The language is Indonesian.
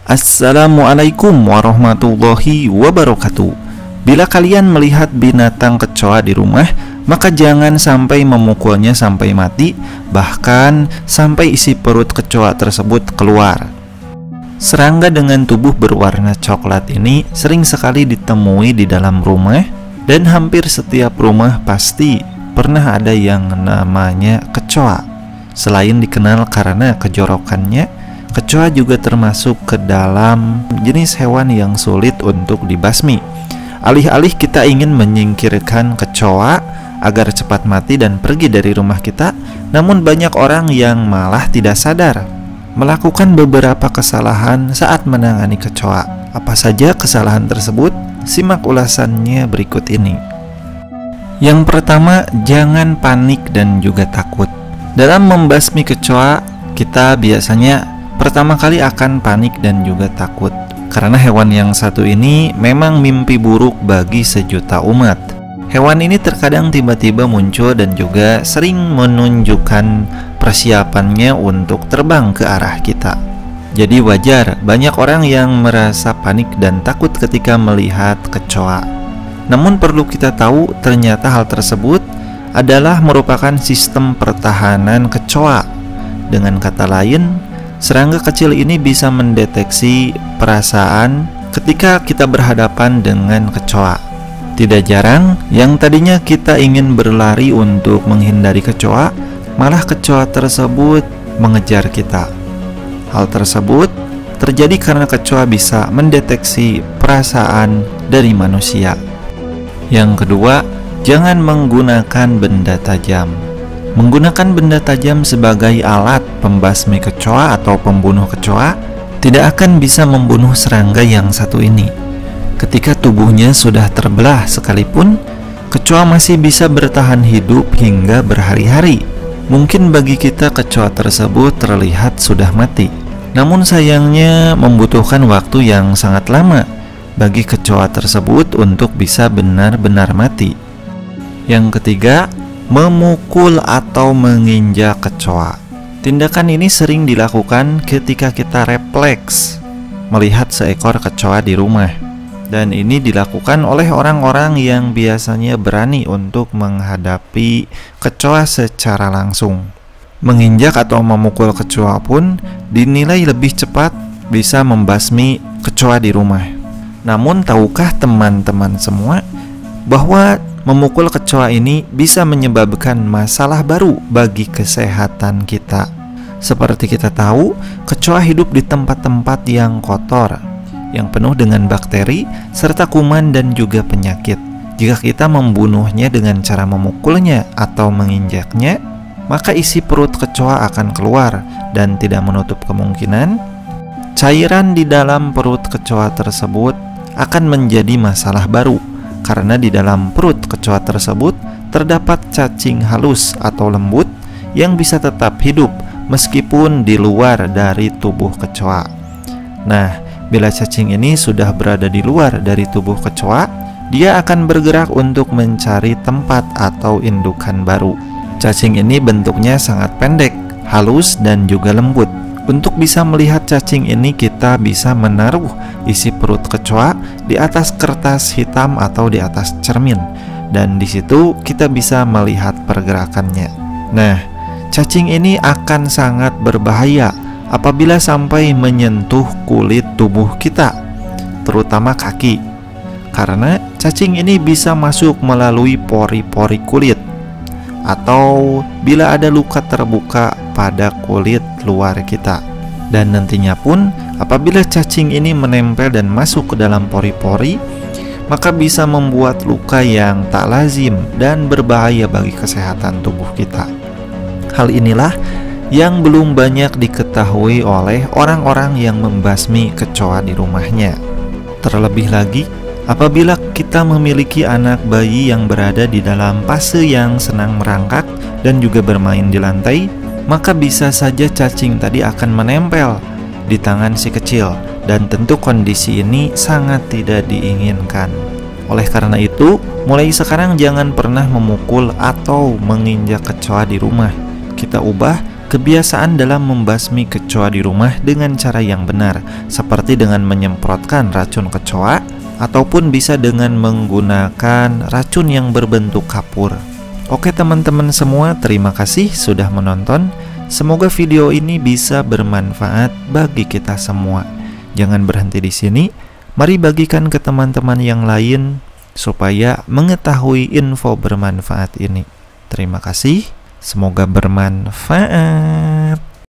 Assalamualaikum warahmatullahi wabarakatuh. Bila kalian melihat binatang kecoa di rumah, maka jangan sampai memukulnya sampai mati, bahkan sampai isi perut kecoa tersebut keluar. Serangga dengan tubuh berwarna coklat ini sering sekali ditemui di dalam rumah, dan hampir setiap rumah pasti pernah ada yang namanya kecoa. Selain dikenal karena kejorokannya, kecoa juga termasuk ke dalam jenis hewan yang sulit untuk dibasmi. Alih-alih kita ingin menyingkirkan kecoa agar cepat mati dan pergi dari rumah kita, namun banyak orang yang malah tidak sadar melakukan beberapa kesalahan saat menangani kecoa. Apa saja kesalahan tersebut? Simak ulasannya berikut ini. Yang pertama, jangan panik dan juga takut. Dalam membasmi kecoa, kita biasanya pertama kali akan panik dan juga takut, karena hewan yang satu ini memang mimpi buruk bagi sejuta umat. Hewan ini terkadang tiba-tiba muncul dan juga sering menunjukkan persiapannya untuk terbang ke arah kita. Jadi wajar banyak orang yang merasa panik dan takut ketika melihat kecoa. Namun perlu kita tahu, ternyata hal tersebut adalah merupakan sistem pertahanan kecoa. Dengan kata lain, serangga kecil ini bisa mendeteksi perasaan ketika kita berhadapan dengan kecoa. Tidak jarang, yang tadinya kita ingin berlari untuk menghindari kecoa, malah kecoa tersebut mengejar kita. Hal tersebut terjadi karena kecoa bisa mendeteksi perasaan dari manusia. Yang kedua, jangan menggunakan benda tajam. Menggunakan benda tajam sebagai alat pembasmi kecoa atau pembunuh kecoa tidak akan bisa membunuh serangga yang satu ini. Ketika tubuhnya sudah terbelah sekalipun, kecoa masih bisa bertahan hidup hingga berhari-hari. Mungkin bagi kita kecoa tersebut terlihat sudah mati, namun sayangnya membutuhkan waktu yang sangat lama bagi kecoa tersebut untuk bisa benar-benar mati. Yang ketiga, memukul atau menginjak kecoa. Tindakan ini sering dilakukan ketika kita refleks melihat seekor kecoa di rumah, dan ini dilakukan oleh orang-orang yang biasanya berani untuk menghadapi kecoa secara langsung. Menginjak atau memukul kecoa pun dinilai lebih cepat bisa membasmi kecoa di rumah. Namun tahukah teman-teman semua bahwa memukul kecoa ini bisa menyebabkan masalah baru bagi kesehatan kita? Seperti kita tahu, kecoa hidup di tempat-tempat yang kotor, yang penuh dengan bakteri serta kuman dan juga penyakit. Jika kita membunuhnya dengan cara memukulnya atau menginjaknya, maka isi perut kecoa akan keluar, dan tidak menutup kemungkinan cairan di dalam perut kecoa tersebut akan menjadi masalah baru, karena di dalam perut kecoa tersebut terdapat cacing halus atau lembut yang bisa tetap hidup meskipun di luar dari tubuh kecoa. Nah, bila cacing ini sudah berada di luar dari tubuh kecoa, dia akan bergerak untuk mencari tempat atau indukan baru. Cacing ini bentuknya sangat pendek, halus, dan juga lembut. Untuk bisa melihat cacing ini, kita bisa menaruh isi perut kecoa di atas kertas hitam atau di atas cermin, dan di situ kita bisa melihat pergerakannya. Nah, cacing ini akan sangat berbahaya apabila sampai menyentuh kulit tubuh kita, terutama kaki, karena cacing ini bisa masuk melalui pori-pori kulit, atau bila ada luka terbuka pada kulit luar kita. Dan nantinya pun apabila cacing ini menempel dan masuk ke dalam pori-pori, maka bisa membuat luka yang tak lazim dan berbahaya bagi kesehatan tubuh kita. Hal inilah yang belum banyak diketahui oleh orang-orang yang membasmi kecoa di rumahnya. Terlebih lagi, apabila kita memiliki anak bayi yang berada di dalam fase yang senang merangkak dan juga bermain di lantai, maka bisa saja cacing tadi akan menempel di tangan si kecil, dan tentu kondisi ini sangat tidak diinginkan. Oleh karena itu, mulai sekarang jangan pernah memukul atau menginjak kecoa di rumah. Kita ubah Kebiasaan dalam membasmi kecoa di rumah dengan cara yang benar, seperti dengan menyemprotkan racun kecoa, ataupun bisa dengan menggunakan racun yang berbentuk kapur. Oke teman-teman semua, terima kasih sudah menonton. Semoga video ini bisa bermanfaat bagi kita semua. Jangan berhenti di sini, mari bagikan ke teman-teman yang lain supaya mengetahui info bermanfaat ini. Terima kasih, semoga bermanfaat.